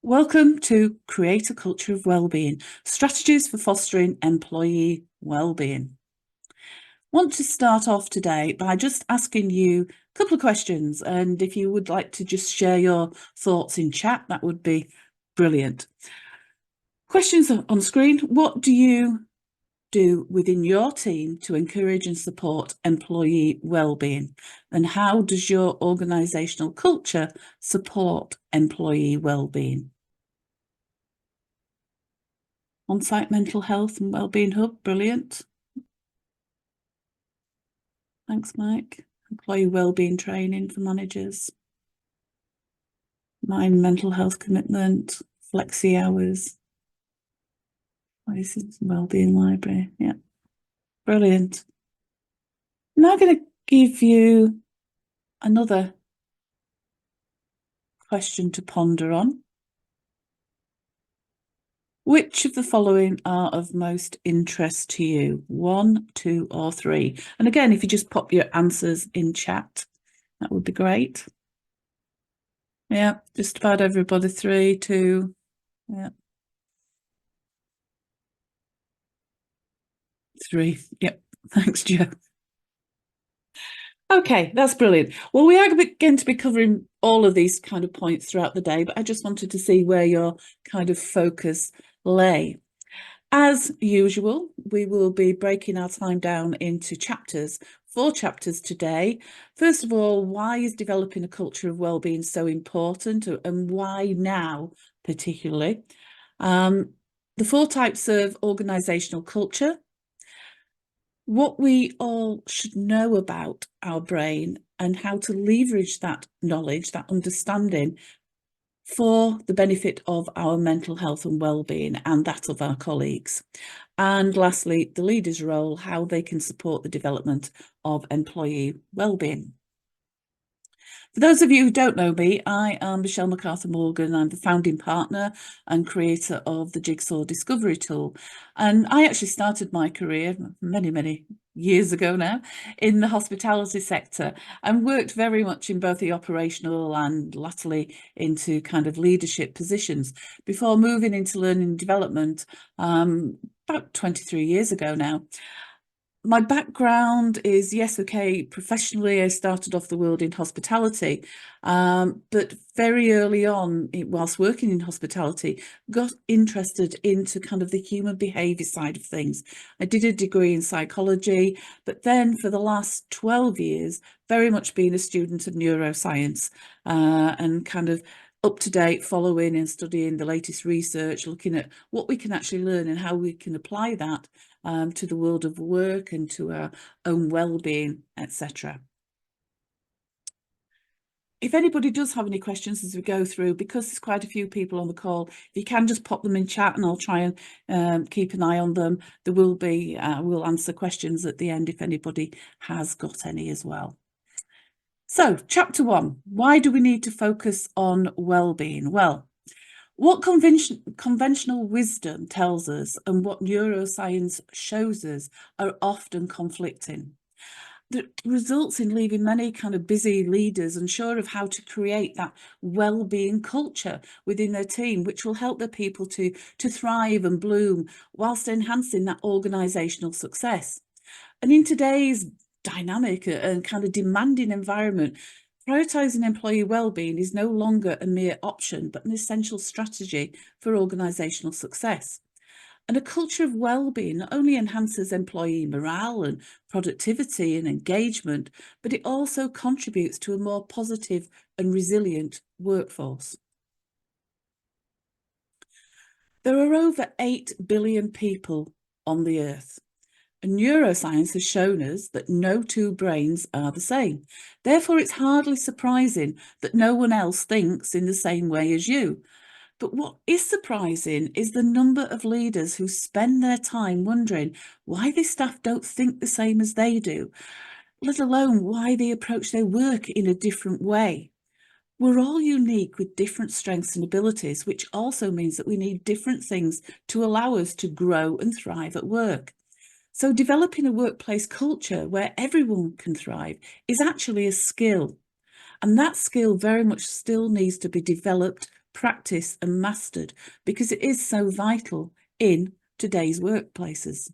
Welcome to Create a Culture of Wellbeing, Strategies for Fostering Employee Wellbeing. Want to start off today by just asking you a couple of questions, and if you would like to just share your thoughts in chat, that would be brilliant. Questions on screen. What do you do within your team to encourage and support employee wellbeing? And how does your organisational culture support employee wellbeing? On-site mental health and wellbeing hub, brilliant. Thanks, Mike. Employee wellbeing training for managers. Mind mental health commitment, flexi hours. Wellbeing library, yeah. Brilliant. Now I'm going to give you another question to ponder on. Which of the following are of most interest to you? 1, 2, or 3? And again, if you just pop your answers in chat, that would be great. Yeah, just about everybody. 3, 2, yeah. 3, yep. Thanks, Joe. Okay, that's brilliant. Well, we are going to be covering all of these kind of points throughout the day, but I just wanted to see where your kind of focus lay. As usual, we will be breaking our time down into chapters. 4 chapters today. First of all, why is developing a culture of wellbeing so important, and why now particularly? The 4 types of organisational culture. What we all should know about our brain and how to leverage that knowledge, that understanding, for the benefit of our mental health and well-being and that of our colleagues. And lastly, the leader's role, how they can support the development of employee well-being. For those of you who don't know me, I am Michelle MacArthur Morgan. I'm the founding partner and creator of the Jigsaw Discovery Tool. And I actually started my career many years ago now in the hospitality sector and worked very much in both the operational and latterly into kind of leadership positions before moving into learning and development about 23 years ago now. My background is, yes, okay, professionally, I started off the world in hospitality, but very early on, whilst working in hospitality, got interested into kind of the human behaviour side of things. I did a degree in psychology, but then for the last 12 years, very much been a student of neuroscience and kind of up to date, following and studying the latest research, looking at what we can actually learn and how we can apply that to the world of work and to our own well-being, etc. If anybody does have any questions as we go through, because there's quite a few people on the call, if you can just pop them in chat and I'll try and keep an eye on them. There will be, we'll answer questions at the end if anybody has got any as well. So, chapter 1, why do we need to focus on well-being? Well, what conventional wisdom tells us and what neuroscience shows us are often conflicting. That results in leaving many kind of busy leaders unsure of how to create that well-being culture within their team, which will help their people to thrive and bloom whilst enhancing that organisational success. And in today's dynamic and kind of demanding environment, prioritising employee well-being is no longer a mere option, but an essential strategy for organisational success. And a culture of well-being not only enhances employee morale and productivity and engagement, but it also contributes to a more positive and resilient workforce. There are over 8 billion people on the earth. And neuroscience has shown us that no 2 brains are the same. Therefore, it's hardly surprising that no one else thinks in the same way as you. But what is surprising is the number of leaders who spend their time wondering why their staff don't think the same as they do, let alone why they approach their work in a different way. We're all unique with different strengths and abilities, which also means that we need different things to allow us to grow and thrive at work. So developing a workplace culture where everyone can thrive is actually a skill. And that skill very much still needs to be developed, practiced and mastered because it is so vital in today's workplaces.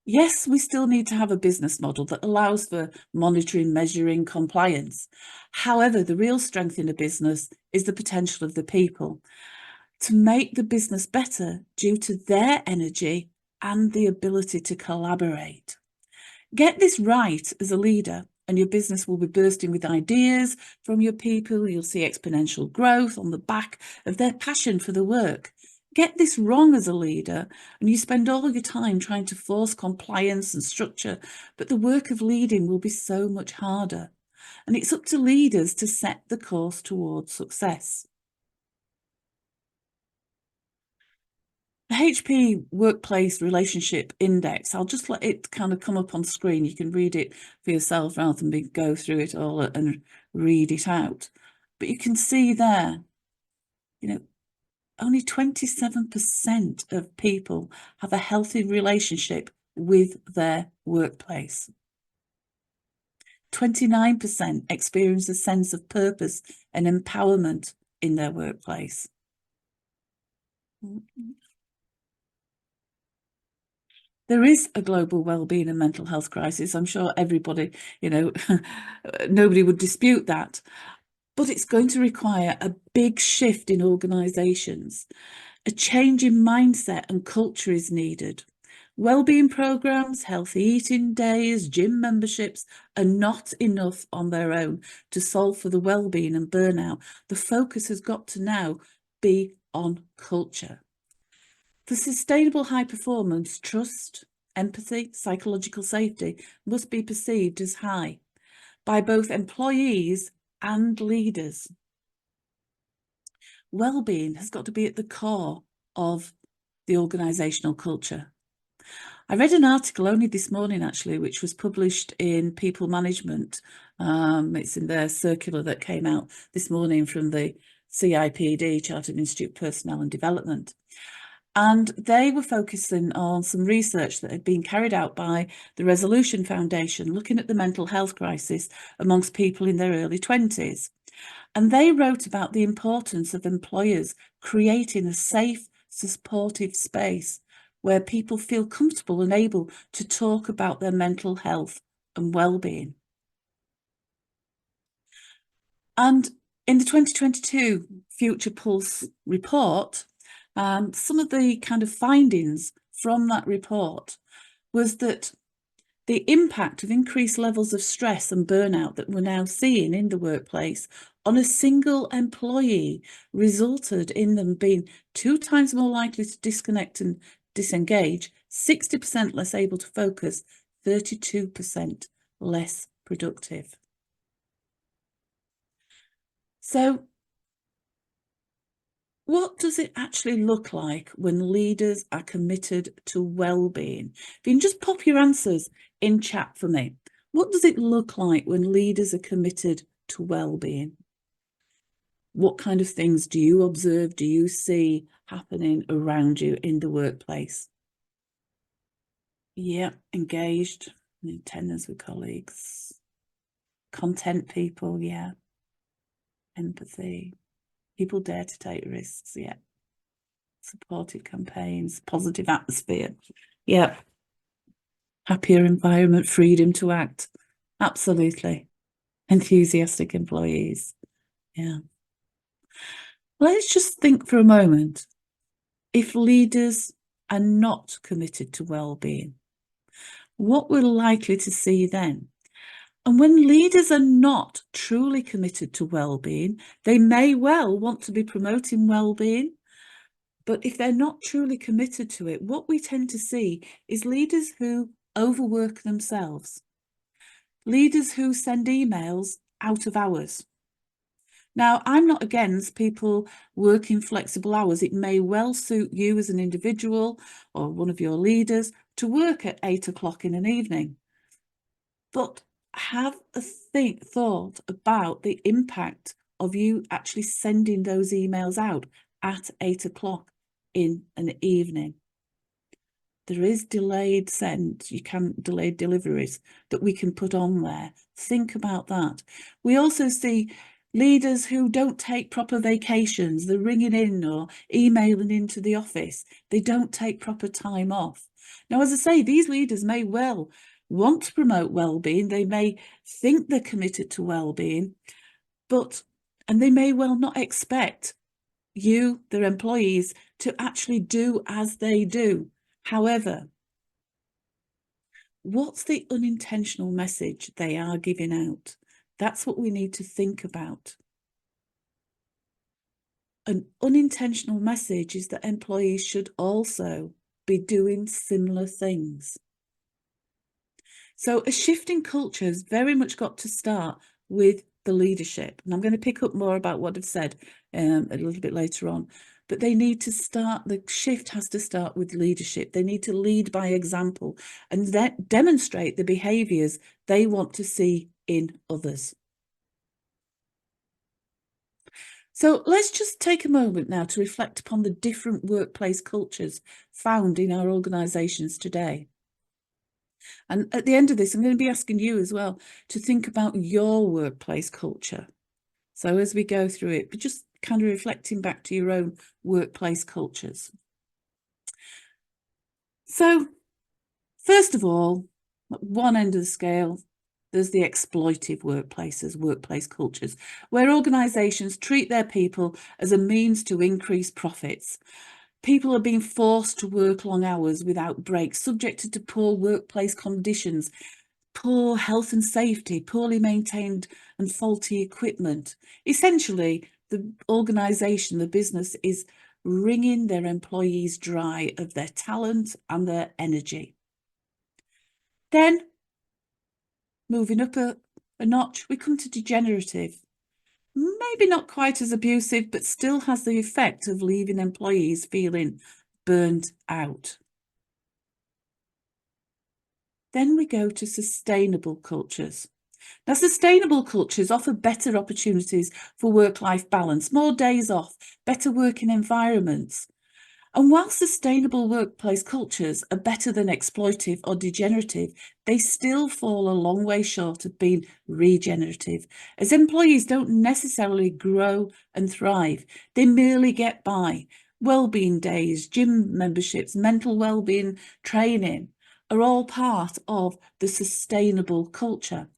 Yes, we still need to have a business model that allows for monitoring, measuring, compliance. However, the real strength in a business is the potential of the people to make the business better due to their energy and the ability to collaborate. Get this right as a leader, and your business will be bursting with ideas from your people. You'll see exponential growth on the back of their passion for the work. Get this wrong as a leader, and you spend all your time trying to force compliance and structure, but the work of leading will be so much harder. And it's up to leaders to set the course towards success. The HP Workplace Relationship Index, I'll just let it kind of come up on screen. You can read it for yourself rather than me go through it all and read it out. But you can see there, only 27% of people have a healthy relationship with their workplace. 29% experience a sense of purpose and empowerment in their workplace. There is a global wellbeing and mental health crisis. I'm sure everybody, nobody would dispute that. But it's going to require a big shift in organisations. A change in mindset and culture is needed. Wellbeing programs, healthy eating days, gym memberships are not enough on their own to solve for the wellbeing and burnout. The focus has got to now be on culture. For sustainable high performance, trust, empathy, psychological safety must be perceived as high by both employees and leaders. Wellbeing has got to be at the core of the organisational culture. I read an article only this morning, actually, which was published in People Management. It's in their circular that came out this morning from the CIPD, Chartered Institute of Personnel and Development. And they were focusing on some research that had been carried out by the Resolution Foundation, looking at the mental health crisis amongst people in their early 20s. And they wrote about the importance of employers creating a safe, supportive space where people feel comfortable and able to talk about their mental health and well-being. And in the 2022 Future Pulse report, some of the kind of findings from that report was that the impact of increased levels of stress and burnout that we're now seeing in the workplace on a single employee resulted in them being 2 times more likely to disconnect and disengage, 60% less able to focus, 32% less productive. So what does it actually look like when leaders are committed to well-being? If you can just pop your answers in chat for me. What does it look like when leaders are committed to well-being? What kind of things do you observe, do you see happening around you in the workplace? Yeah, engaged, in attendance with colleagues, content people, yeah, empathy. People dare to take risks, yeah. Supportive campaigns, positive atmosphere, yeah. Happier environment, freedom to act, absolutely. Enthusiastic employees, yeah. Let's just think for a moment. If leaders are not committed to well-being, what we're likely to see then? And when leaders are not truly committed to well-being, they may well want to be promoting well-being, but if they're not truly committed to it, what we tend to see is leaders who overwork themselves, leaders who send emails out of hours. Now, I'm not against people working flexible hours. It may well suit you as an individual or one of your leaders to work at 8 o'clock in an evening. But have a thought about the impact of you actually sending those emails out at 8 o'clock in an evening. There is delayed send, you can delayed deliveries that we can put on there. Think about that. We also see Leaders who don't take proper vacations, they're ringing in or emailing into the office. They don't take proper time off. Now, as I say, these leaders may well want to promote well-being. They may think they're committed to well-being, and they may well not expect you, their employees, to actually do as they do. However, what's the unintentional message they are giving out? That's what we need to think about. An unintentional message is that employees should also be doing similar things. So a shift in culture has very much got to start with the leadership. And I'm going to pick up more about what I've said a little bit later on. But they need to start, the shift has to start with leadership. They need to lead by example and demonstrate the behaviours they want to see in others. So let's just take a moment now to reflect upon the different workplace cultures found in our organisations today. And at the end of this, I'm going to be asking you as well to think about your workplace culture. So as we go through it, but just kind of reflecting back to your own workplace cultures. So first of all, at one end of the scale, there's the exploitive workplaces, workplace cultures, where organisations treat their people as a means to increase profits. People are being forced to work long hours without breaks, subjected to poor workplace conditions, poor health and safety, poorly maintained and faulty equipment. Essentially, the organisation, the business is wringing their employees dry of their talent and their energy. Then, moving up a notch, we come to degenerative. Maybe not quite as abusive, but still has the effect of leaving employees feeling burnt out. Then we go to sustainable cultures. Now, sustainable cultures offer better opportunities for work-life balance, more days off, better working environments. And while sustainable workplace cultures are better than exploitive or degenerative, they still fall a long way short of being regenerative, as employees don't necessarily grow and thrive. They merely get by. Wellbeing days, gym memberships, mental wellbeing training are all part of the sustainable culture.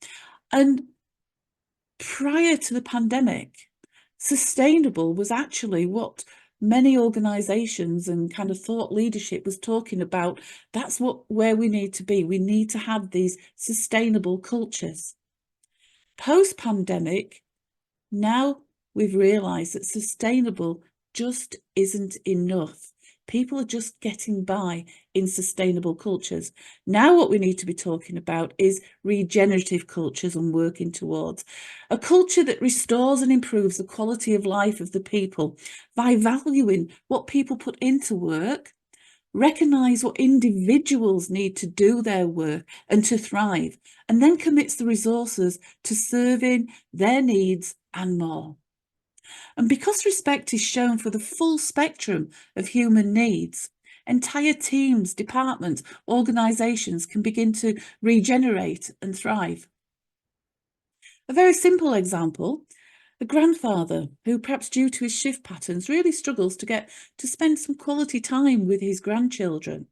And prior to the pandemic, sustainable was actually what many organizations and kind of thought leadership was talking about. That's where we need to be. We need to have these sustainable cultures. Post-pandemic, now we've realized that sustainable just isn't enough. People are just getting by in sustainable cultures. Now what we need to be talking about is regenerative cultures and working towards a culture that restores and improves the quality of life of the people by valuing what people put into work, recognise what individuals need to do their work and to thrive, and then commits the resources to serving their needs and more. And because respect is shown for the full spectrum of human needs, entire teams, departments, organisations can begin to regenerate and thrive. A very simple example, a grandfather who, perhaps due to his shift patterns, really struggles to get to spend some quality time with his grandchildren.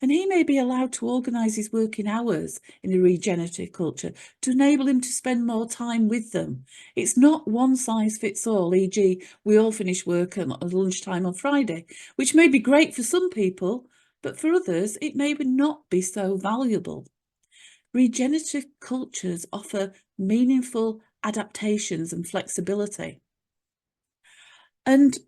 And he may be allowed to organise his working hours in a regenerative culture to enable him to spend more time with them. It's not one size fits all, e.g. we all finish work at lunchtime on Friday, which may be great for some people, but for others it may not be so valuable. Regenerative cultures offer meaningful adaptations and flexibility. And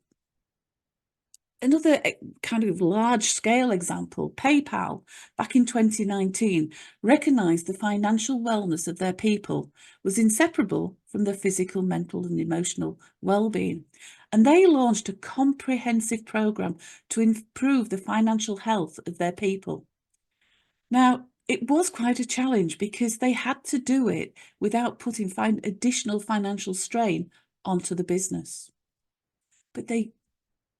another kind of large-scale example, PayPal, back in 2019, recognised the financial wellness of their people was inseparable from their physical, mental and emotional well-being. And they launched a comprehensive programme to improve the financial health of their people. Now, it was quite a challenge because they had to do it without putting additional financial strain onto the business. But they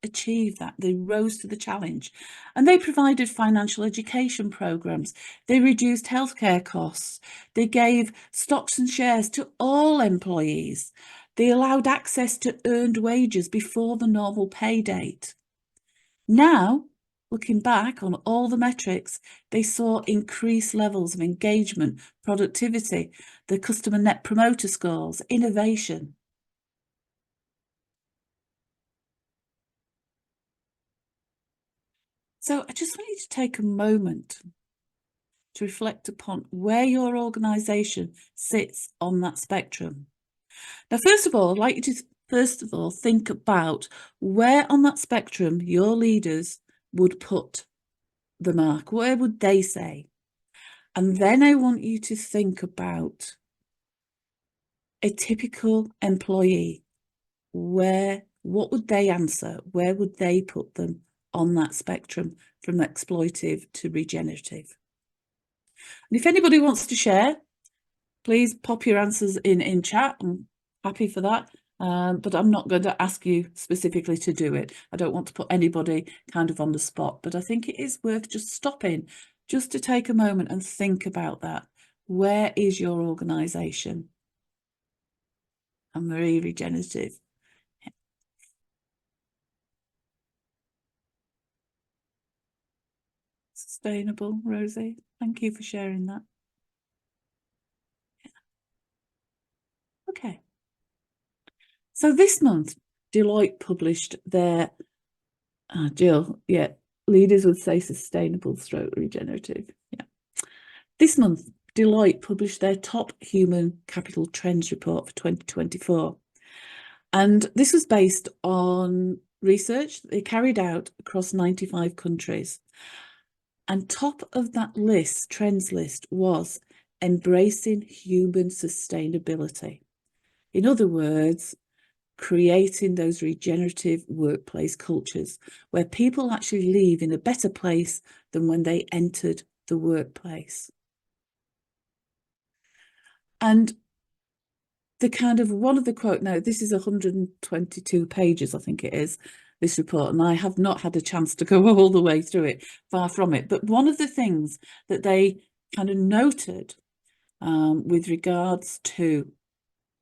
achieved that. They rose to the challenge, and they provided financial education programs. They reduced healthcare costs. They gave stocks and shares to all employees. They allowed access to earned wages before the normal pay date. Now, looking back on all the metrics, they saw increased levels of engagement, productivity, the customer net promoter scores, innovation. So I just want you to take a moment to reflect upon where your organisation sits on that spectrum. Now, first of all, I'd like you to think about where on that spectrum your leaders would put the mark. Where would they say? And then I want you to think about a typical employee. What would they answer? Where would they put them on that spectrum from exploitive to regenerative? And if anybody wants to share, please pop your answers in chat. I'm happy for that. But I'm not going to ask you specifically to do it. I don't want to put anybody kind of on the spot, but I think it is worth just stopping, just to take a moment and think about that. Where is your organisation? I'm very regenerative. Sustainable, Rosie. Thank you for sharing that. Okay. So this month, Deloitte published their, Jill, yeah, leaders would say sustainable stroke regenerative. Yeah. This month, Deloitte published their top human capital trends report for 2024. And this was based on research they carried out across 95 countries. And top of that list, trends list, was embracing human sustainability. In other words, creating those regenerative workplace cultures where people actually leave in a better place than when they entered the workplace. And the kind of one of the quote, now this is 122 pages, I think it is, this report, and I have not had a chance to go all the way through it, far from it. But one of the things that they kind of noted with regards to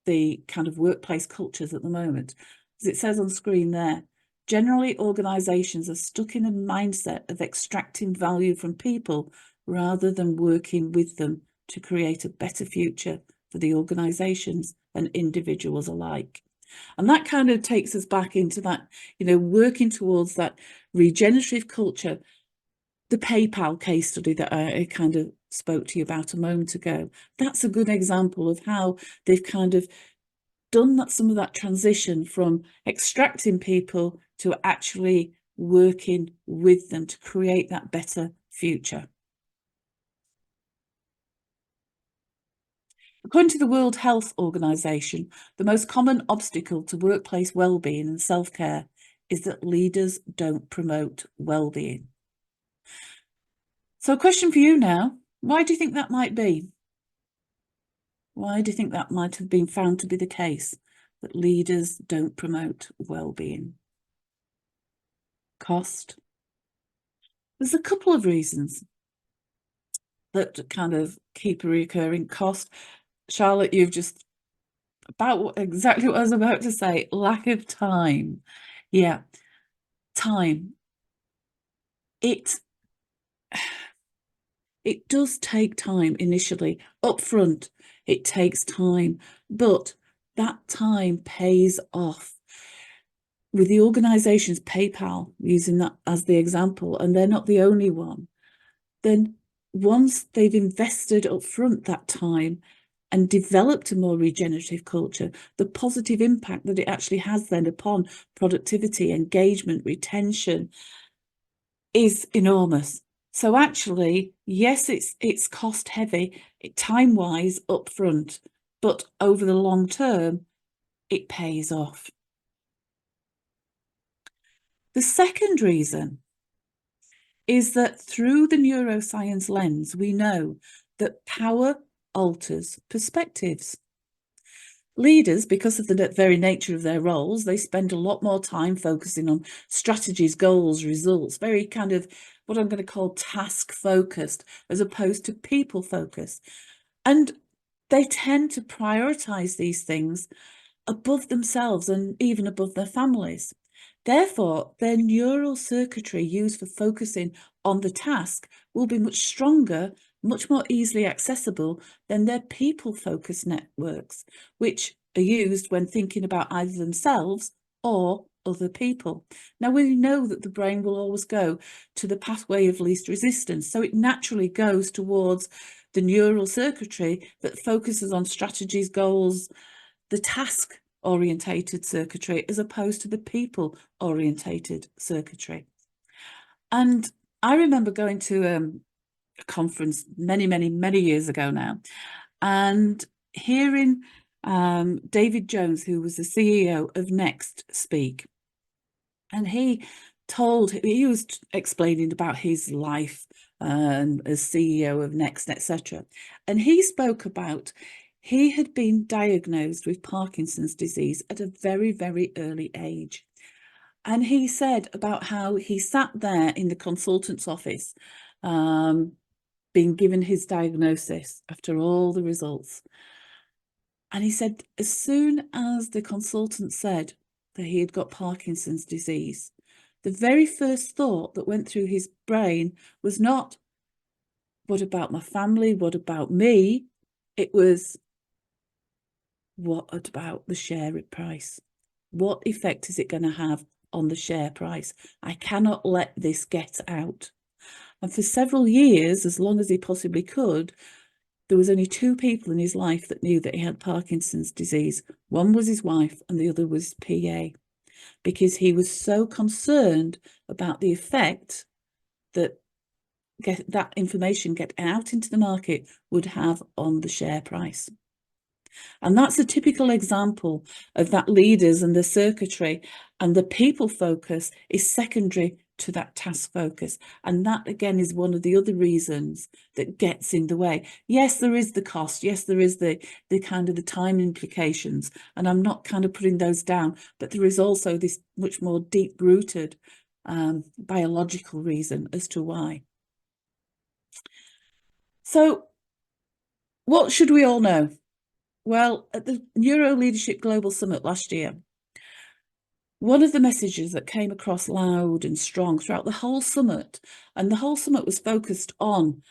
the kind of workplace cultures at the moment, as it says on screen there, generally organisations are stuck in a mindset of extracting value from people rather than working with them to create a better future for the organisations and individuals alike. And that kind of takes us back into that, working towards that regenerative culture. The PayPal case study that I kind of spoke to you about a moment ago, that's a good example of how they've kind of done that, some of that transition from extracting people to actually working with them to create that better future. According to the World Health Organization, the most common obstacle to workplace well-being and self-care is that leaders don't promote well-being. So a question for you now, why do you think that might be? Why do you think that might have been found to be the case, that leaders don't promote well-being? Cost. There's a couple of reasons that kind of keep a recurring cost. Charlotte, you've just about exactly what I was about to say. Lack of time. Yeah, time. It does take time initially. Up front, it takes time, but that time pays off. With the organisations, PayPal, using that as the example, and they're not the only one, then once they've invested up front that time and developed a more regenerative culture, the positive impact that it actually has then upon productivity, engagement, retention is enormous. So actually, yes, it's cost heavy, time-wise up front, but over the long term, it pays off. The second reason is that through the neuroscience lens, we know that power alters perspectives. Leaders, because of the very nature of their roles, they spend a lot more time focusing on strategies, goals, results, very kind of what I'm going to call task focused, as opposed to people focused. And they tend to prioritize these things above themselves and even above their families. Therefore, their neural circuitry used for focusing on the task will be much stronger, much more easily accessible than their people-focused networks, which are used when thinking about either themselves or other people. Now, we know that the brain will always go to the pathway of least resistance, so it naturally goes towards the neural circuitry that focuses on strategies, goals, the task-orientated circuitry, as opposed to the people-orientated circuitry. And I remember going to a conference many years ago now, and hearing David Jones, who was the CEO of Next, speak. And he was explaining about his life as CEO of Next, etc. And he spoke about he had been diagnosed with Parkinson's disease at a very early age. And he said about how he sat there in the consultant's office, being given his diagnosis after all the results. And he said, as soon as the consultant said that he had got Parkinson's disease, the very first thought that went through his brain was not, what about my family? What about me? It was, what about the share price? What effect is it going to have on the share price? I cannot let this get out. And for several years, as long as he possibly could, there was only two people in his life that knew that he had Parkinson's disease. One was his wife and the other was PA, because he was so concerned about the effect that that information get out into the market would have on the share price. And that's a typical example of that leaders and the circuitry and the people focus is secondary to that task focus. And that again is one of the other reasons that gets in the way. Yes, there is the cost. Yes, there is the kind of the time implications. And I'm not kind of putting those down, but there is also this much more deep rooted biological reason as to why. So what should we all know? Well, at the Neuro Leadership Global Summit last year, one of the messages that came across loud and strong throughout the whole summit, and the whole summit was focused on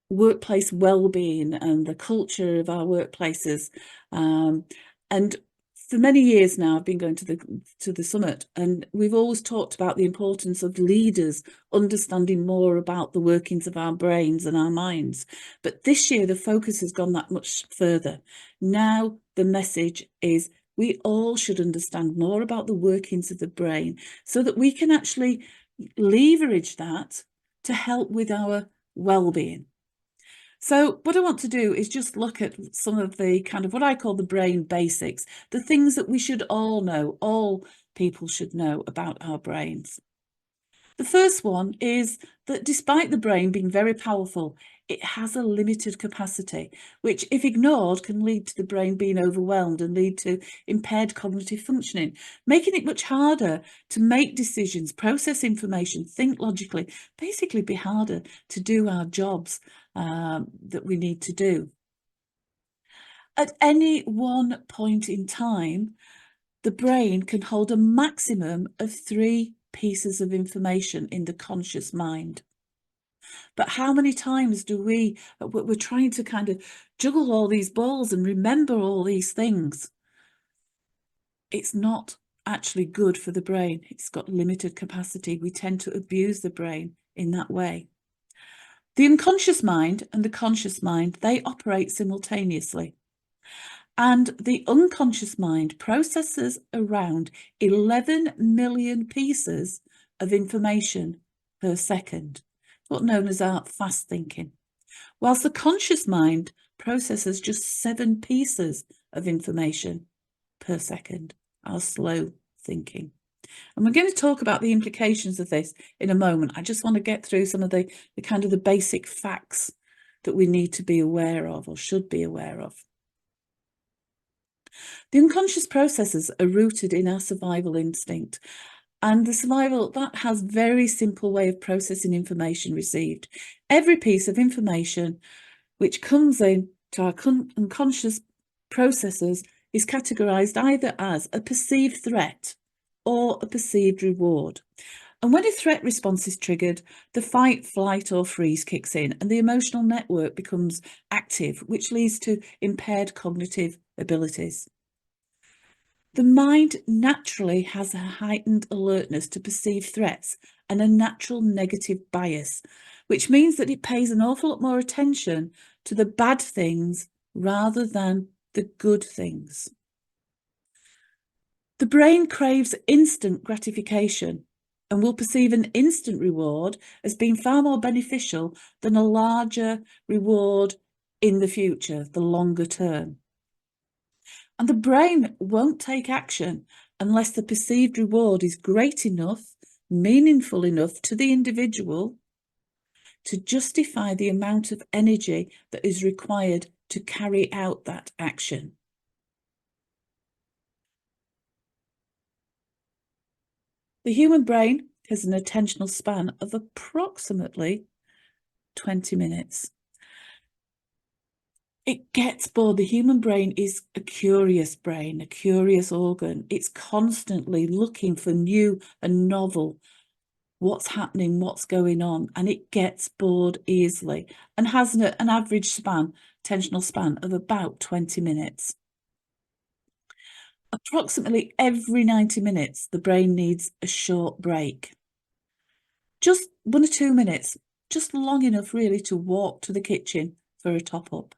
workplace well-being and the culture of our workplaces. And for many years now, I've been going to the summit, and we've always talked about the importance of leaders understanding more about the workings of our brains and our minds. But this year, the focus has gone that much further. Now, the message is we all should understand more about the workings of the brain so that we can actually leverage that to help with our well-being. So what I want to do is just look at some of the kind of what I call the brain basics, the things that we should all know, all people should know about our brains. The first one is that despite the brain being very powerful, it has a limited capacity, which if ignored can lead to the brain being overwhelmed and lead to impaired cognitive functioning, making it much harder to make decisions, process information, think logically, basically be harder to do our jobs that we need to do. At any one point in time, the brain can hold a maximum of 3 pieces of information in the conscious mind. But how many times do we're trying to kind of juggle all these balls and remember all these things? It's not actually good for the brain. It's got limited capacity. We tend to abuse the brain in that way. The unconscious mind and the conscious mind, they operate simultaneously. And the unconscious mind processes around 11 million pieces of information per second, what's known as our fast thinking, whilst the conscious mind processes just 7 pieces of information per second, our slow thinking. And we're going to talk about the implications of this in a moment. I just want to get through some of the kind of the basic facts that we need to be aware of or should be aware of. The unconscious processes are rooted in our survival instinct. And the survival, that has very simple way of processing information received. Every piece of information which comes in to our unconscious processes is categorized either as a perceived threat or a perceived reward. And when a threat response is triggered, the fight, flight, or freeze kicks in, and the emotional network becomes active, which leads to impaired cognitive abilities. The mind naturally has a heightened alertness to perceived threats and a natural negative bias, which means that it pays an awful lot more attention to the bad things rather than the good things. The brain craves instant gratification and will perceive an instant reward as being far more beneficial than a larger reward in the future, the longer term. And the brain won't take action unless the perceived reward is great enough, meaningful enough to the individual to justify the amount of energy that is required to carry out that action. The human brain has an attentional span of approximately 20 minutes. It gets bored. The human brain is a curious brain, a curious organ. It's constantly looking for new and novel, what's happening, what's going on, and it gets bored easily and has an average span, attentional span of about 20 minutes. Approximately every 90 minutes, the brain needs a short break. Just 1 or 2 minutes, just long enough really to walk to the kitchen for a top up.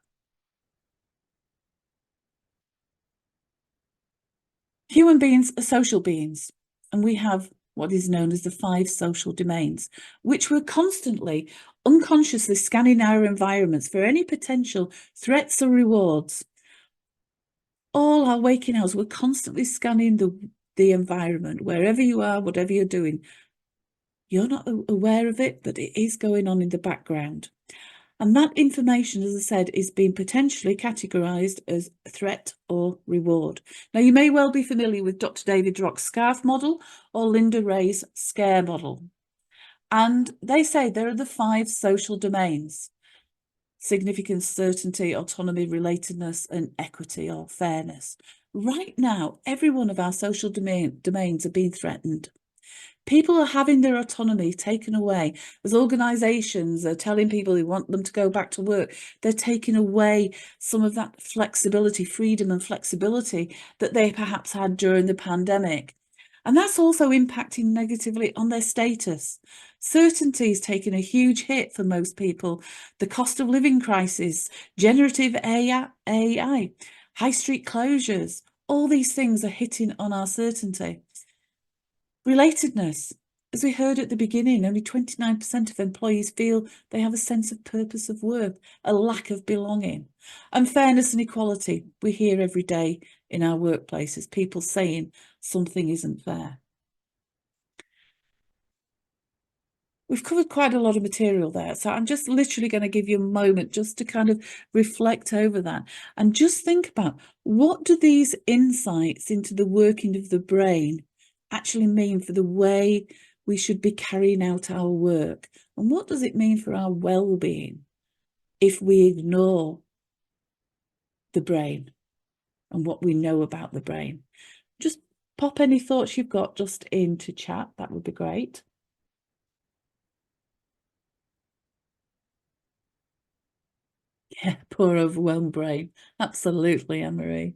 Human beings are social beings, and we have what is known as the 5 social domains, which we're constantly, unconsciously scanning our environments for any potential threats or rewards. All our waking hours, we're constantly scanning the environment, wherever you are, whatever you're doing. You're not aware of it, but it is going on in the background. And that information, as I said, is being potentially categorized as threat or reward. Now, you may well be familiar with Dr. David Rock's SCARF model or Linda Ray's SCARE model. And they say there are the 5 social domains: significance, certainty, autonomy, relatedness, and equity or fairness. Right now, every one of our social domains are being threatened. People are having their autonomy taken away. As organisations are telling people they want them to go back to work, they're taking away some of that flexibility, freedom and flexibility that they perhaps had during the pandemic. And that's also impacting negatively on their status. Certainty is taking a huge hit for most people. The cost of living crisis, generative AI, high street closures, all these things are hitting on our certainty. Relatedness. As we heard at the beginning, only 29% of employees feel they have a sense of purpose of work, a lack of belonging. And fairness and equality. We hear every day in our workplaces people saying something isn't fair. We've covered quite a lot of material there, so I'm just literally going to give you a moment just to kind of reflect over that and just think about, what do these insights into the working of the brain actually mean for the way we should be carrying out our work? And what does it mean for our well-being if we ignore the brain and what we know about the brain? Just pop any thoughts you've got just into chat. That would be great. Yeah, poor overwhelmed brain. Absolutely, Anne-Marie.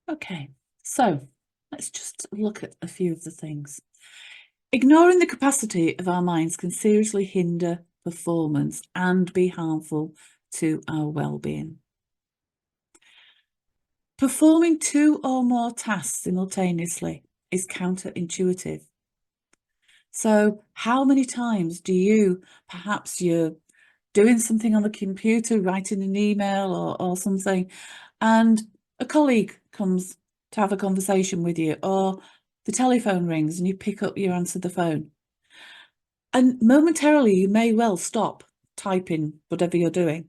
Okay, so let's just look at a few of the things. Ignoring the capacity of our minds can seriously hinder performance and be harmful to our well-being. Performing 2 or more tasks simultaneously is counterintuitive. So how many times do you, perhaps you're doing something on the computer, writing an email or something, and a colleague comes to have a conversation with you, or the telephone rings and you pick up, you answer the phone. And momentarily you may well stop typing whatever you're doing.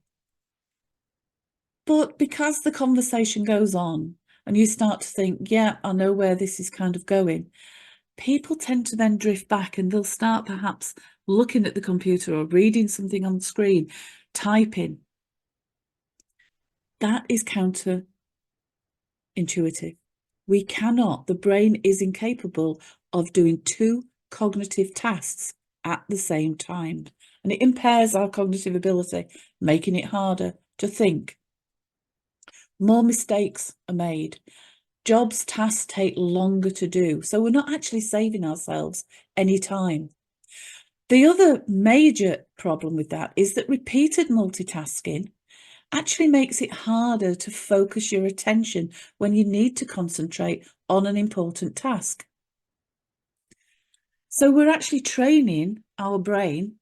But because the conversation goes on and you start to think, yeah, I know where this is kind of going, people tend to then drift back and they'll start perhaps looking at the computer or reading something on the screen, typing. That is counterintuitive. We cannot, the brain is incapable of doing two cognitive tasks at the same time, and it impairs our cognitive ability, making it harder to think. More mistakes are made. Jobs, tasks take longer to do, so we're not actually saving ourselves any time. The other major problem with that is that repeated multitasking actually makes it harder to focus your attention when you need to concentrate on an important task. So we're actually training our brain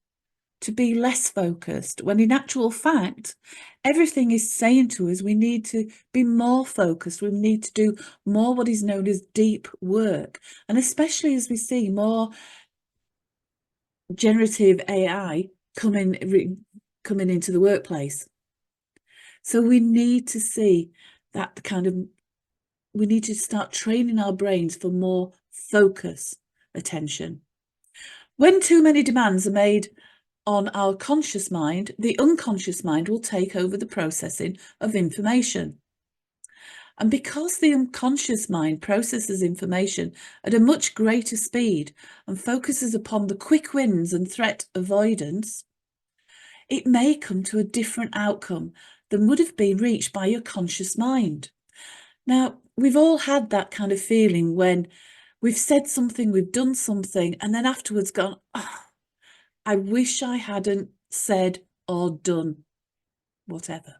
to be less focused, when in actual fact, everything is saying to us we need to be more focused, we need to do more what is known as deep work. And especially as we see more generative AI coming into the workplace. So we need to see that we need to start training our brains for more focus attention. When too many demands are made on our conscious mind, the unconscious mind will take over the processing of information. And because the unconscious mind processes information at a much greater speed and focuses upon the quick wins and threat avoidance, it may come to a different outcome than would have been reached by your conscious mind. Now, we've all had that kind of feeling when we've said something, we've done something, and then afterwards gone, oh, I wish I hadn't said or done whatever.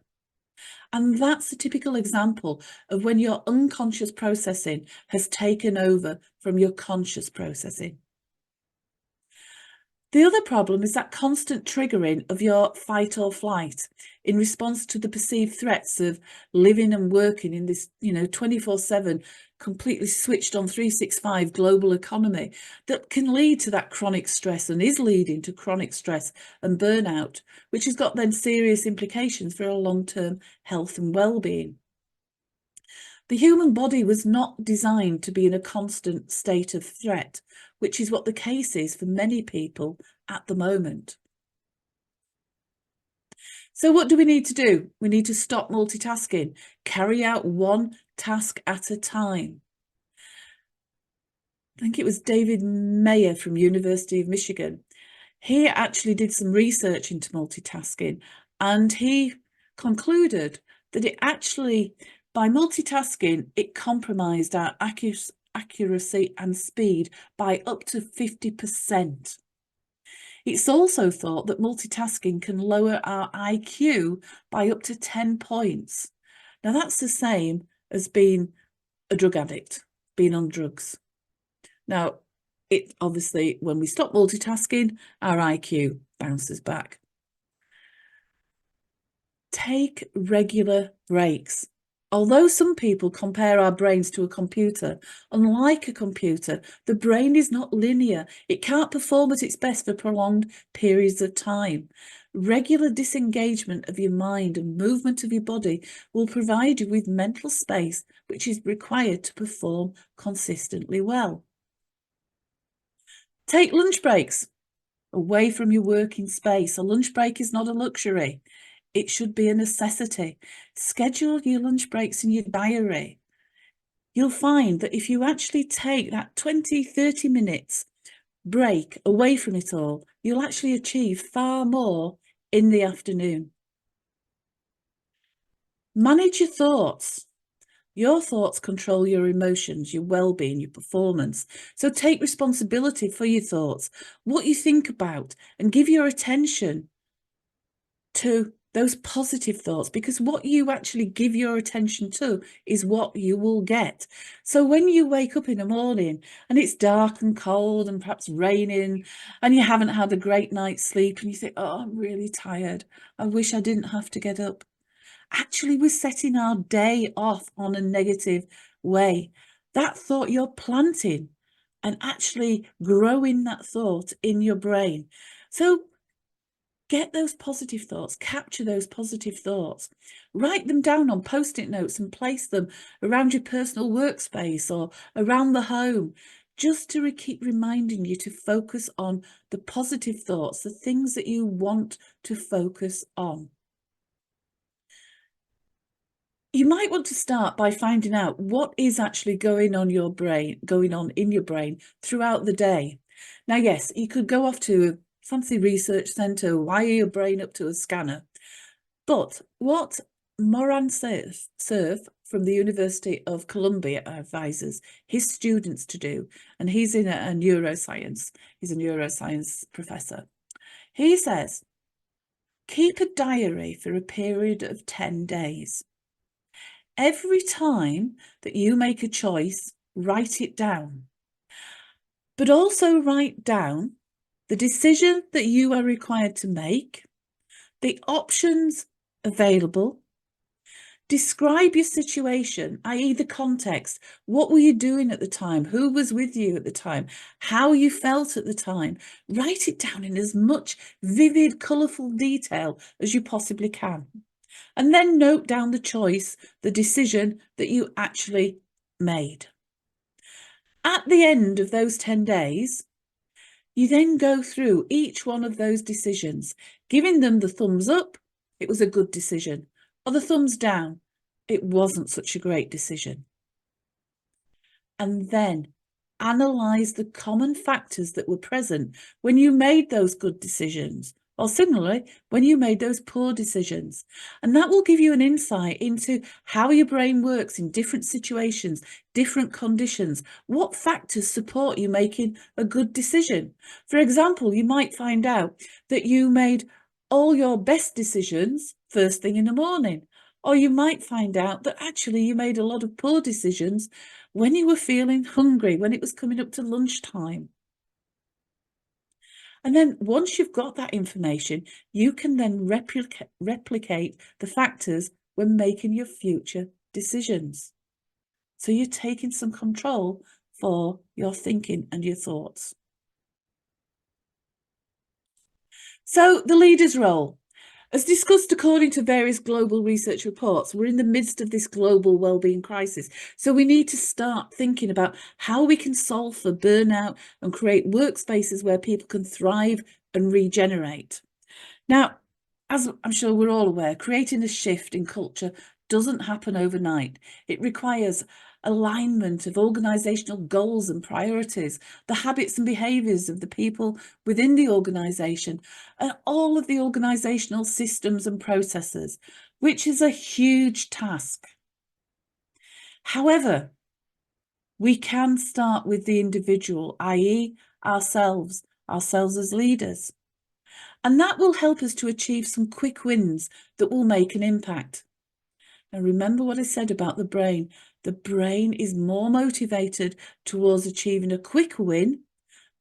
And that's a typical example of when your unconscious processing has taken over from your conscious processing. The other problem is that constant triggering of your fight or flight in response to the perceived threats of living and working in this, 24/7, completely switched on 365 global economy that can lead to that chronic stress and is leading to chronic stress and burnout, which has got then serious implications for our long-term health and well-being. The human body was not designed to be in a constant state of threat, which is what the case is for many people at the moment. So what do we need to do? We need to stop multitasking, carry out one task at a time. I think it was David Mayer from University of Michigan. He actually did some research into multitasking, and he concluded that it actually, by multitasking, it compromised our accuracy and speed by up to 50%. It's also thought that multitasking can lower our IQ by up to 10 points. Now, that's the same as being a drug addict, being on drugs. Now, it obviously, when we stop multitasking, our IQ bounces back. Take regular breaks. Although some people compare our brains to a computer, unlike a computer, the brain is not linear. It can't perform at its best for prolonged periods of time. Regular disengagement of your mind and movement of your body will provide you with mental space, which is required to perform consistently well. Take lunch breaks away from your working space. A lunch break is not a luxury. It should be a necessity. Schedule your lunch breaks in your diary. You'll find that if you actually take that 20, 30 minutes break away from it all, you'll actually achieve far more in the afternoon. Manage your thoughts. Your thoughts control your emotions, your well-being, your performance. So take responsibility for your thoughts, what you think about, and give your attention to those positive thoughts, because what you actually give your attention to is what you will get. So when you wake up in the morning and it's dark and cold and perhaps raining and you haven't had a great night's sleep and you think, oh, I'm really tired, I wish I didn't have to get up. Actually, we're setting our day off on a negative way. That thought you're planting and actually growing that thought in your brain. So get those positive thoughts, capture those positive thoughts, write them down on Post-it notes and place them around your personal workspace or around the home. just to keep reminding you to focus on the positive thoughts, the things that you want to focus on. You might want to start by finding out what is actually going on in your brain throughout the day. Now, yes, you could go off to a fancy research centre, wire your brain up to a scanner. But what Moran Cerf from the University of Columbia advises his students to do, and he's in a neuroscience, he's a neuroscience professor. He says, keep a diary for a period of 10 days. Every time that you make a choice, write it down. But also write down the decision that you are required to make, the options available. Describe your situation, i.e. the context. What were you doing at the time? Who was with you at the time? How you felt at the time? Write it down in as much vivid, colourful detail as you possibly can. And then note down the choice, the decision that you actually made. At the end of those 10 days, you then go through each one of those decisions, giving them the thumbs up, it was a good decision, or the thumbs down, it wasn't such a great decision. And then analyse the common factors that were present when you made those good decisions, or similarly, when you made those poor decisions. And that will give you an insight into how your brain works in different situations, different conditions, what factors support you making a good decision. For example, you might find out that you made all your best decisions first thing in the morning, or you might find out that actually you made a lot of poor decisions when you were feeling hungry, when it was coming up to lunchtime. And then once you've got that information, you can then replicate the factors when making your future decisions. So you're taking some control for your thinking and your thoughts. So the leader's role. As discussed according to various global research reports, we're in the midst of this global wellbeing crisis. So we need to start thinking about how we can solve for burnout and create workspaces where people can thrive and regenerate. Now, as I'm sure we're all aware, creating a shift in culture doesn't happen overnight. It requires alignment of organisational goals and priorities, the habits and behaviours of the people within the organisation, and all of the organisational systems and processes, which is a huge task. However, we can start with the individual, i.e. ourselves as leaders. And that will help us to achieve some quick wins that will make an impact. Now, remember what I said about the brain. The brain is more motivated towards achieving a quick win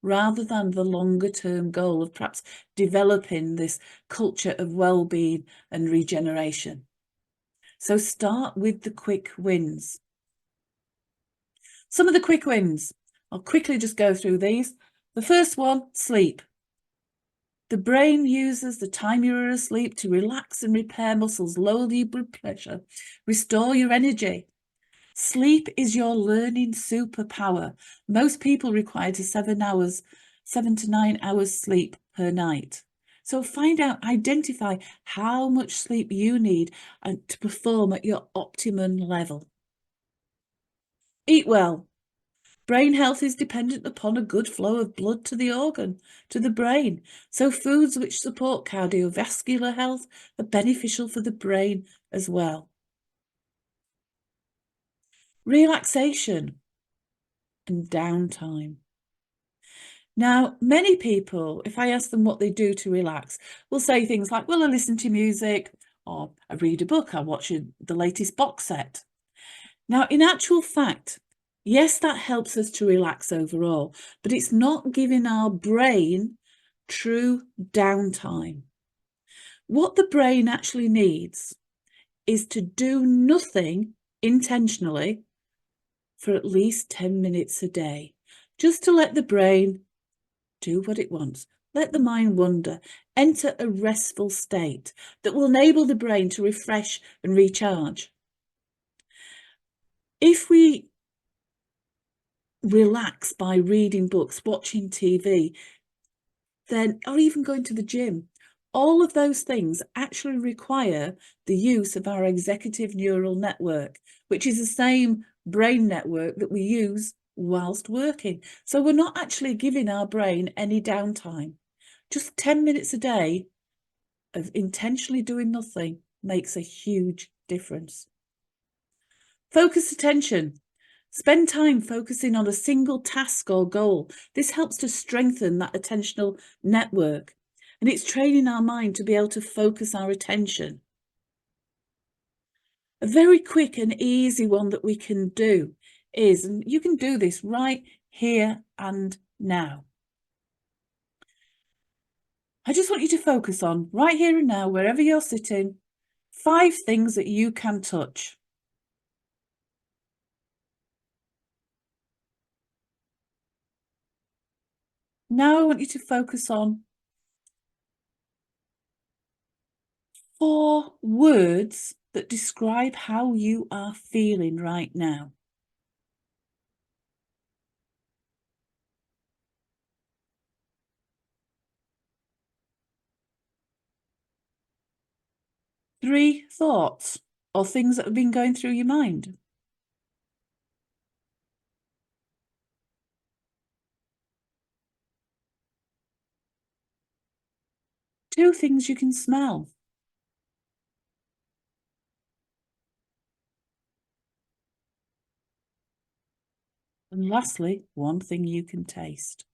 rather than the longer term goal of perhaps developing this culture of well-being and regeneration. So start with the quick wins. Some of the quick wins, I'll quickly just go through these. The first one, sleep. The brain uses the time you're asleep to relax and repair muscles, lower your blood pressure, restore your energy. Sleep is your learning superpower. Most people require 7 to 9 hours sleep per night. So find out, identify how much sleep you need to perform at your optimum level. Eat well. Brain health is dependent upon a good flow of blood to the organ, to the brain. So foods which support cardiovascular health are beneficial for the brain as well. Relaxation and downtime. Now, many people, if I ask them what they do to relax, will say things like, well, I listen to music, or I read a book, I watch the latest box set. Now, in actual fact, yes, that helps us to relax overall, but it's not giving our brain true downtime. What the brain actually needs is to do nothing intentionally for at least 10 minutes a day, just to let the brain do what it wants. Let the mind wander, enter a restful state that will enable the brain to refresh and recharge. If we relax by reading books, watching TV, then, or even going to the gym. All of those things actually require the use of our executive neural network, which is the same brain network that we use whilst working. So we're not actually giving our brain any downtime. Just 10 minutes a day of intentionally doing nothing makes a huge difference. Focused attention. Spend time focusing on a single task or goal. This helps to strengthen that attentional network, and it's training our mind to be able to focus our attention. A very quick and easy one that we can do is, and you can do this right here and now. I just want you to focus on, right here and now, wherever you're sitting, 5 things that you can touch. Now I want you to focus on 4 words that describe how you are feeling right now. Three thoughts or things that have been going through your mind. 2 things you can smell. And lastly, 1 thing you can taste.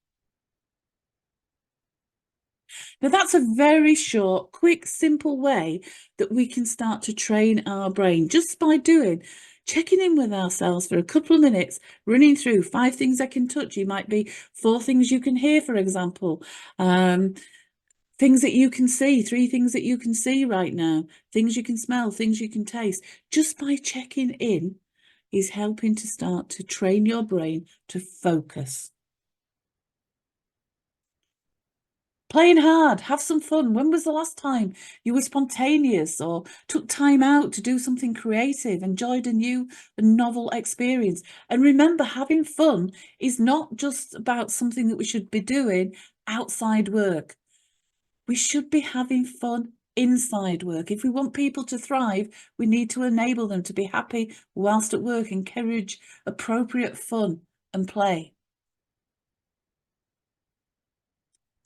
Now that's a very short, quick, simple way that we can start to train our brain just by checking in with ourselves for a couple of minutes, running through 5 things I can touch. You might be 4 things you can hear, for example. Things that you can see, 3 things that you can see right now, things you can smell, things you can taste. Just by checking in is helping to start to train your brain to focus. Playing hard, have some fun. When was the last time you were spontaneous or took time out to do something creative, enjoyed a new and novel experience? And remember, having fun is not just about something that we should be doing outside work. We should be having fun inside work. If we want people to thrive, we need to enable them to be happy whilst at work, encourage appropriate fun and play.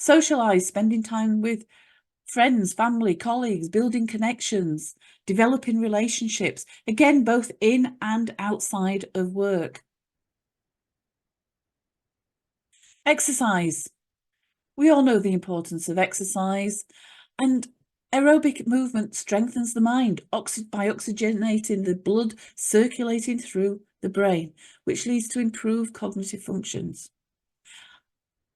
Socialise, spending time with friends, family, colleagues, building connections, developing relationships, again, both in and outside of work. Exercise. We all know the importance of exercise, and aerobic movement strengthens the mind by oxygenating the blood circulating through the brain, which leads to improved cognitive functions.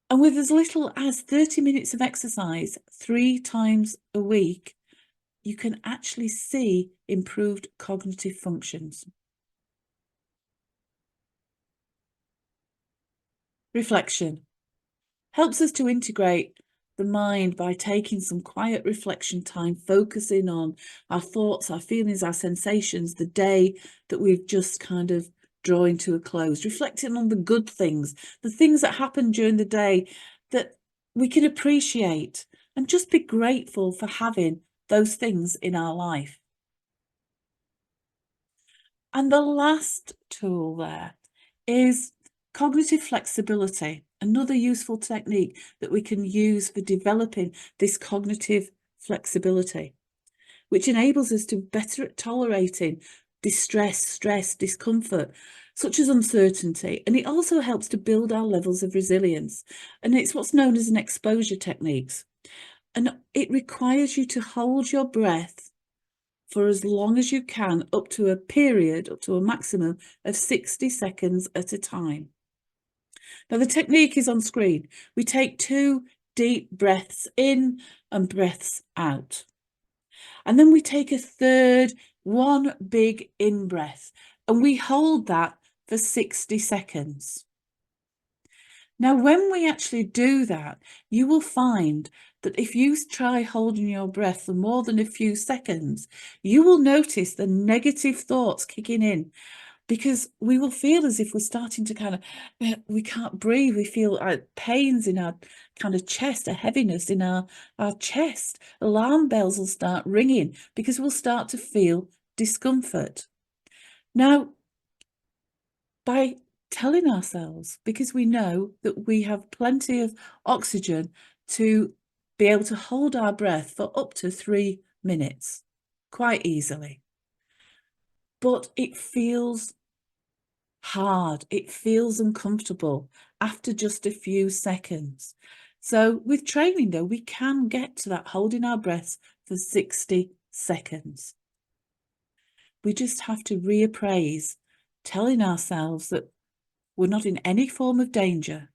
And with as little as 30 minutes of exercise 3 times a week, you can actually see improved cognitive functions. Reflection helps us to integrate the mind by taking some quiet reflection time, focusing on our thoughts, our feelings, our sensations, the day that we've just kind of drawing to a close, reflecting on the good things, the things that happened during the day that we can appreciate, and just be grateful for having those things in our life. And the last tool there is cognitive flexibility, another useful technique that we can use for developing this cognitive flexibility, which enables us to better at tolerating distress, stress, discomfort, such as uncertainty. And it also helps to build our levels of resilience. And it's what's known as an exposure techniques. And it requires you to hold your breath for as long as you can, up to a maximum of 60 seconds at a time. Now the technique is on screen. We take 2 deep breaths in and breaths out. And then we take a third, 1 big in-breath, and we hold that for 60 seconds. Now, when we actually do that, you will find that if you try holding your breath for more than a few seconds, you will notice the negative thoughts kicking in, because we will feel as if we're starting to kind of, we can't breathe. We feel pains in our kind of chest, a heaviness in our chest. Alarm bells will start ringing because we'll start to feel discomfort. Now, by telling ourselves, because we know that we have plenty of oxygen to be able to hold our breath for up to 3 minutes, quite easily. But it feels hard, it feels uncomfortable after just a few seconds. So with training though, we can get to that holding our breath for 60 seconds. We just have to reappraise, telling ourselves that we're not in any form of danger.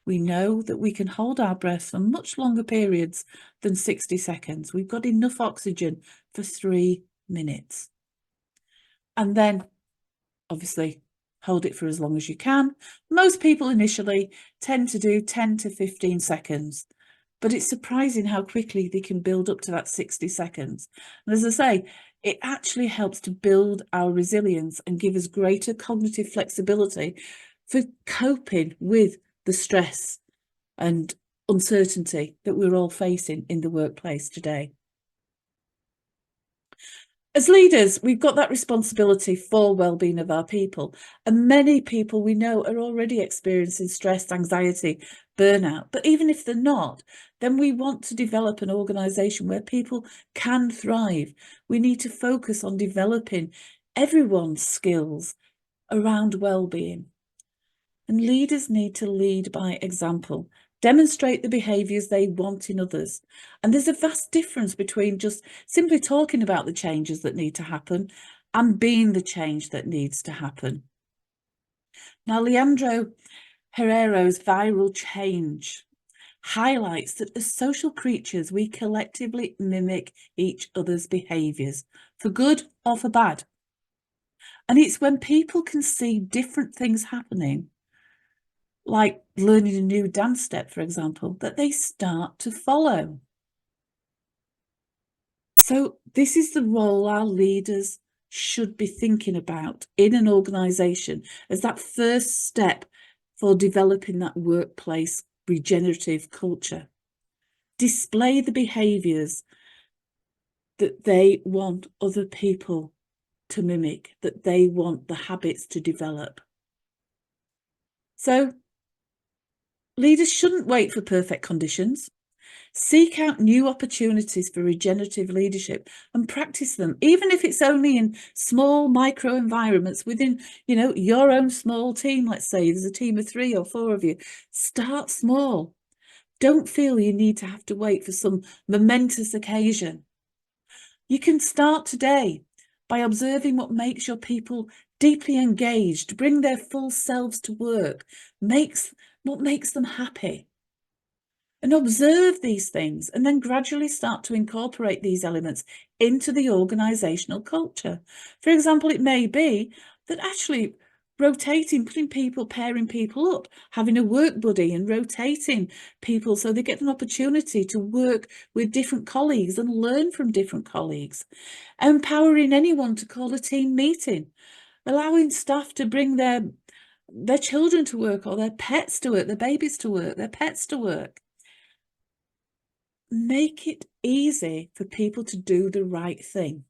We know that we can hold our breath for much longer periods than 60 seconds. We've got enough oxygen for 3 minutes. And then, obviously, hold it for as long as you can. Most people initially tend to do 10 to 15 seconds, but it's surprising how quickly they can build up to that 60 seconds. And as I say, it actually helps to build our resilience and give us greater cognitive flexibility for coping with the stress and uncertainty that we're all facing in the workplace today. As leaders, we've got that responsibility for well-being of our people, and many people we know are already experiencing stress, anxiety, burnout. But even if they're not, then we want to develop an organisation where people can thrive. We need to focus on developing everyone's skills around well-being. And leaders need to lead by example, demonstrate the behaviours they want in others. And there's a vast difference between just simply talking about the changes that need to happen and being the change that needs to happen. Now, Leandro Herrero's Viral Change highlights that as social creatures, we collectively mimic each other's behaviours, for good or for bad. And it's when people can see different things happening, like learning a new dance step, for example, that they start to follow. So this is the role our leaders should be thinking about in an organisation as that first step for developing that workplace regenerative culture. Display the behaviours that they want other people to mimic, that they want the habits to develop. So leaders shouldn't wait for perfect conditions. Seek out new opportunities for regenerative leadership and practice them, even if it's only in small micro environments within, your own small team. Let's say there's a team of 3 or 4 of you. Start small. Don't feel you need to have to wait for some momentous occasion. You can start today by observing what makes your people deeply engaged, bring their full selves to work, what makes them happy. And observe these things and then gradually start to incorporate these elements into the organisational culture. For example, it may be that actually pairing people up, having a work buddy and rotating people so they get an opportunity to work with different colleagues and learn from different colleagues. Empowering anyone to call a team meeting, allowing staff to bring their children to work or their pets to work, their babies to work, their pets to work. Make it easy for people to do the right thing.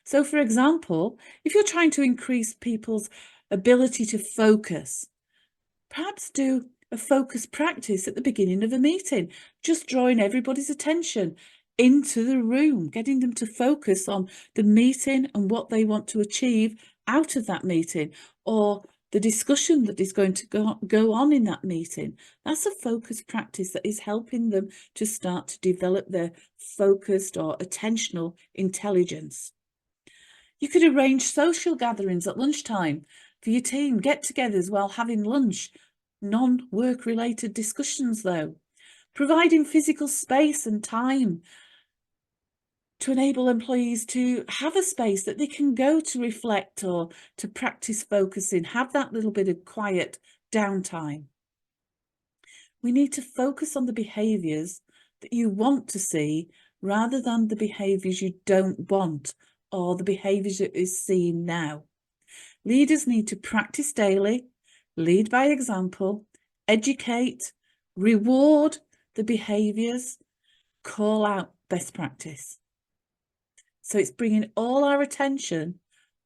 So, for example, if you're trying to increase people's ability to focus, perhaps do a focus practice at the beginning of a meeting, just drawing everybody's attention into the room, getting them to focus on the meeting and what they want to achieve out of that meeting, or the discussion that is going to go on in that meeting. That's a focus practice that is helping them to start to develop their focused or attentional intelligence. You could arrange social gatherings at lunchtime for your team, get-togethers while having lunch, non-work related discussions though. Providing physical space and time to enable employees to have a space that they can go to reflect or to practice focusing, have that little bit of quiet downtime. We need to focus on the behaviours that you want to see rather than the behaviours you don't want or the behaviours that is seen now. Leaders need to practice daily, lead by example, educate, reward the behaviours, call out best practice. So it's bringing all our attention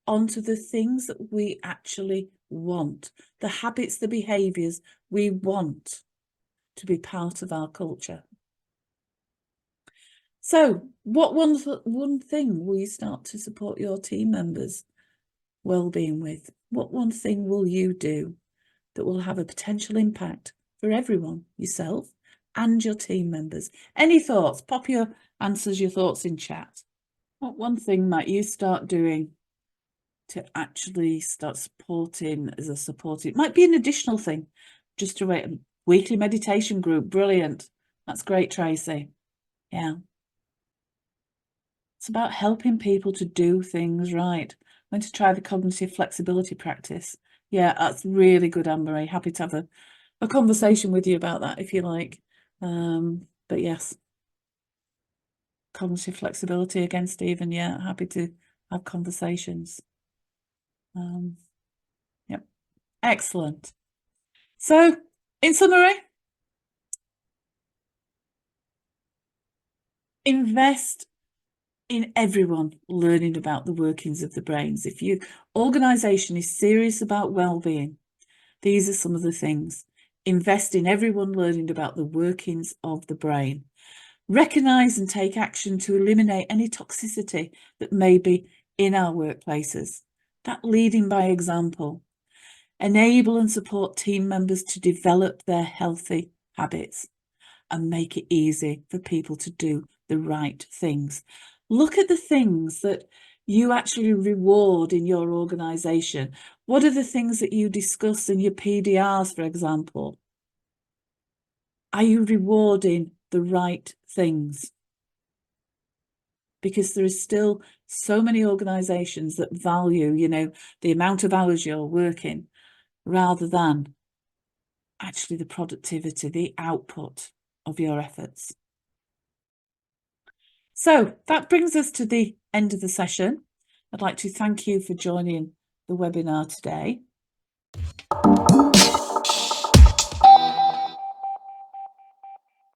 onto the things that we actually want, the habits, the behaviours we want to be part of our culture. So what one thing will you start to support your team members' well-being with? What one thing will you do that will have a potential impact for everyone, yourself and your team members? Any thoughts? Pop your answers, your thoughts in chat. What one thing might you start doing to actually start supporting as a support? It might be an additional thing, just to wait. Weekly meditation group, brilliant. That's great, Tracy. Yeah. It's about helping people to do things right. I'm going to try the cognitive flexibility practice. Yeah, that's really good, Anne-Marie. Happy to have a conversation with you about that if you like. But yes, cognitive flexibility again, Stephen. Yeah, happy to have conversations. Yep, excellent. So, in summary, invest in everyone learning about the workings of the brains. If your organisation is serious about well-being, these are some of the things. Invest in everyone learning about the workings of the brain. Recognise and take action to eliminate any toxicity that may be in our workplaces. That leading by example. Enable and support team members to develop their healthy habits and make it easy for people to do the right things. Look at the things that you actually reward in your organisation. What are the things that you discuss in your PDRs, for example? Are you rewarding the right things? Because there is still so many organisations that value, the amount of hours you're working rather than actually the productivity, the output of your efforts. So that brings us to the end of the session. I'd like to thank you for joining the webinar today.